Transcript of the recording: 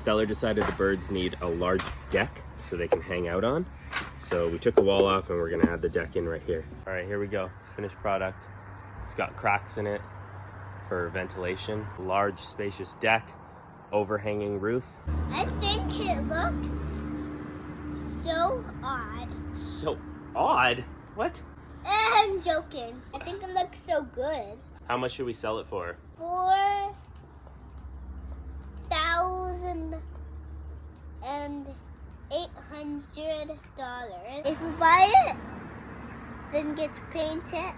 Stellar decided the birds need a large deck so they can hang out on. So we took the wall off and we're gonna add the deck in right here. All right, here we go, finished product. It's got cracks in it for ventilation. Large, spacious deck, overhanging roof. I think it looks so odd. So odd? What? I'm joking. I think it looks so good. How much should we sell it for? $4,800. If you buy it, then get painted.